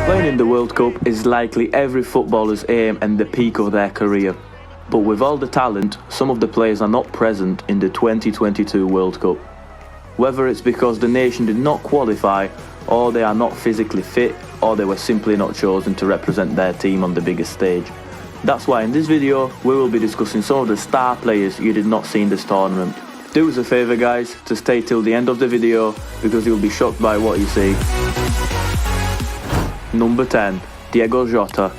Playing in the World Cup is likely every footballer's aim and the peak of their career. But with all the talent, some of the players are not present in the 2022 World Cup. Whether it's because the nation did not qualify, or they are not physically fit, or they were simply not chosen to represent their team on the biggest stage. That's why in this video, we will be discussing some of the star players you did not see in this tournament. Do us a favour guys, to stay till the end of the video, because you'll be shocked by what you see. Number 10. Diogo Jota.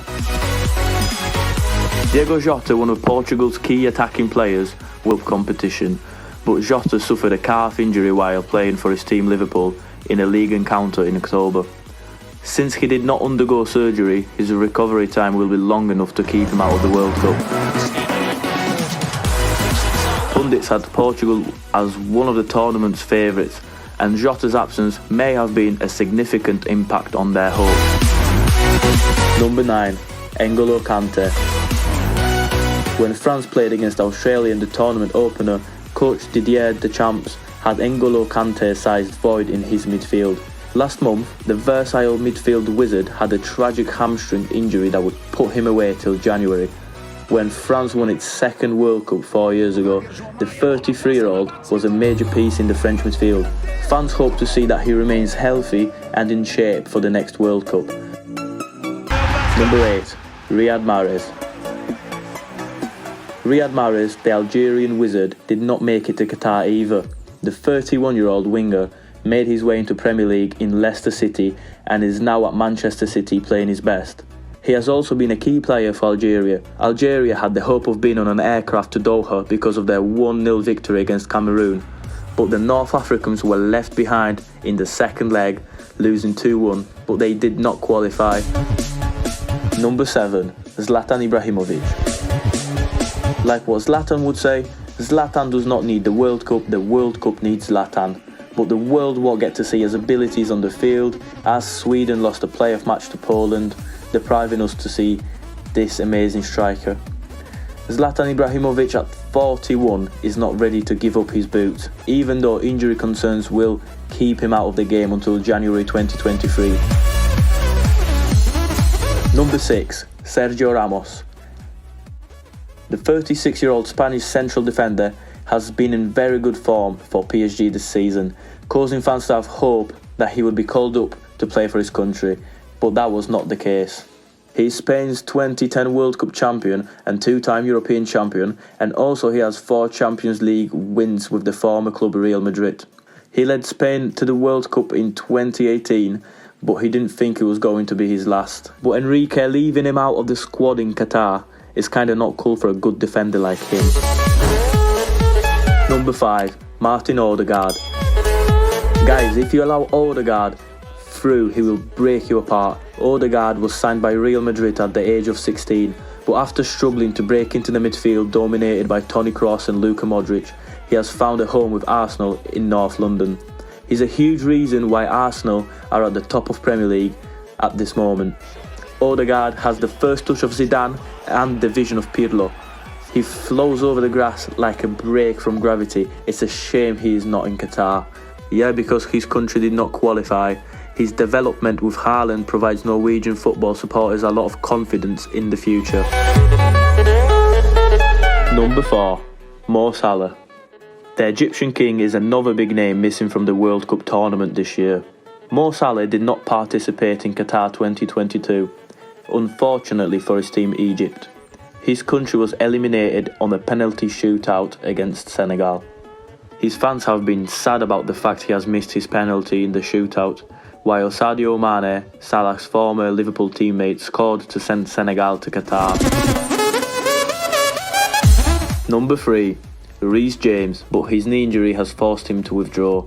Diogo Jota, one of Portugal's key attacking players, won competition, but Jota suffered a calf injury while playing for his team Liverpool in a league encounter in October. Since he did not undergo surgery, his recovery time will be long enough to keep him out of the World Cup. Pundits had Portugal as one of the tournament's favourites, and Jota's absence may have been a significant impact on their hopes. Number 9. N'Golo Kante. When France played against Australia in the tournament opener, coach Didier Deschamps had N'Golo Kante-sized void in his midfield. Last month, the versatile midfield wizard had a tragic hamstring injury that would put him away till January. When France won its second World Cup 4 years ago, the 33-year-old was a major piece in the French midfield. Fans hope to see that he remains healthy and in shape for the next World Cup. Number 8. Riyad Mahrez. Riyad Mahrez, the Algerian wizard, did not make it to Qatar either. The 31-year-old winger made his way into Premier League in Leicester City and is now at Manchester City playing his best. He has also been a key player for Algeria. Algeria had the hope of being on an aircraft to Doha because of their 1-0 victory against Cameroon, but the North Africans were left behind in the second leg, losing 2-1, but they did not qualify. Number 7. Zlatan Ibrahimovic. Like what Zlatan would say, Zlatan does not need the World Cup needs Zlatan. But the world won't get to see his abilities on the field, as Sweden lost a playoff match to Poland, depriving us to see this amazing striker. Zlatan Ibrahimovic at 41 is not ready to give up his boots, even though injury concerns will keep him out of the game until January 2023. Number 6. Sergio Ramos. The 36-year-old Spanish central defender has been in very good form for PSG this season, causing fans to have hope that he would be called up to play for his country, but that was not the case. He is Spain's 2010 World Cup champion and 2-time European champion, and also he has 4 Champions League wins with the former club Real Madrid. He led Spain to the World Cup in 2018, but he didn't think it was going to be his last. But Enrique leaving him out of the squad in Qatar is kinda not cool for a good defender like him. Number 5. Martin Odegaard. Guys, if you allow Odegaard through, he will break you apart. Odegaard was signed by Real Madrid at the age of 16, but after struggling to break into the midfield dominated by Toni Kroos and Luka Modric, he has found a home with Arsenal in North London. He's a huge reason why Arsenal are at the top of Premier League at this moment. Odegaard has the first touch of Zidane and the vision of Pirlo. He flows over the grass like a break from gravity. It's a shame he is not in Qatar. Yeah, because his country did not qualify. His development with Haaland provides Norwegian football supporters a lot of confidence in the future. Number 4. Mo Salah. The Egyptian king is another big name missing from the World Cup tournament this year. Mo Salah did not participate in Qatar 2022, unfortunately for his team Egypt. His country was eliminated on a penalty shootout against Senegal. His fans have been sad about the fact he has missed his penalty in the shootout, while Sadio Mane, Salah's former Liverpool teammate, scored to send Senegal to Qatar. Number 3. Reece James, but his knee injury has forced him to withdraw.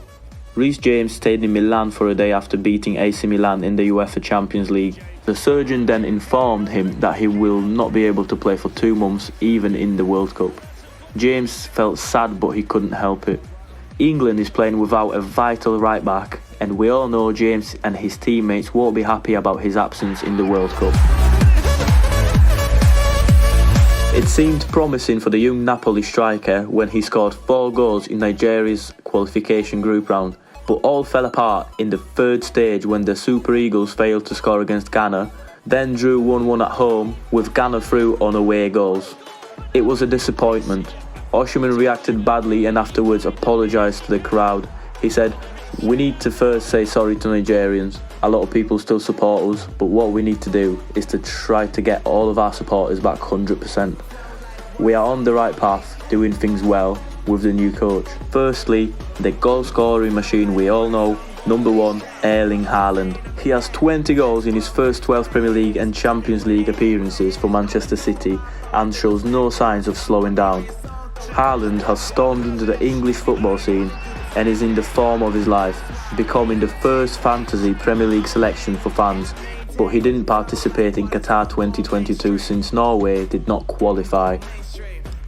Reece James stayed in Milan for a day after beating AC Milan in the UEFA Champions League. The surgeon then informed him that he will not be able to play for 2 months even in the World Cup. James felt sad, but he couldn't help it. England is playing without a vital right back, and we all know James and his teammates won't be happy about his absence in the World Cup. It seemed promising for the young Napoli striker when he scored 4 goals in Nigeria's qualification group round, but all fell apart in the third stage when the Super Eagles failed to score against Ghana, then drew 1-1 at home with Ghana through on away goals. It was a disappointment. Osimhen reacted badly and afterwards apologised to the crowd. He said, "We need to first say sorry to Nigerians. A lot of people still support us, but what we need to do is to try to get all of our supporters back 100%. We are on the right path, doing things well with the new coach." Firstly, the goal scoring machine we all know, number 1, Erling Haaland. He has 20 goals in his first 12 Premier League and Champions League appearances for Manchester City and shows no signs of slowing down. Haaland has stormed into the English football scene and is in the form of his life, becoming the first fantasy Premier League selection for fans, but he didn't participate in Qatar 2022 since Norway did not qualify.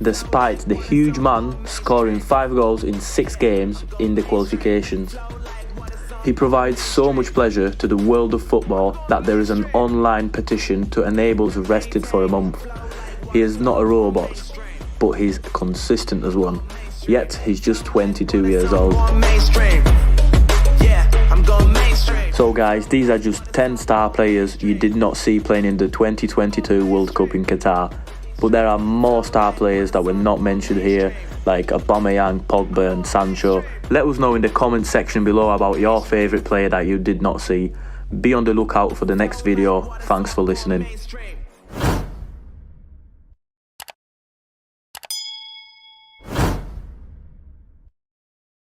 Despite the huge man scoring 5 goals in 6 games in the qualifications. He provides so much pleasure to the world of football that there is an online petition to enable us rested for a month. He is not a robot, but he's consistent as one. Yet he's just 22 years old. So guys, these are just 10 star players you did not see playing in the 2022 World Cup in Qatar. But there are more star players that were not mentioned here, like Aubameyang, Pogba and Sancho. Let us know in the comment section below about your favourite player that you did not see. Be on the lookout for the next video. Thanks for listening.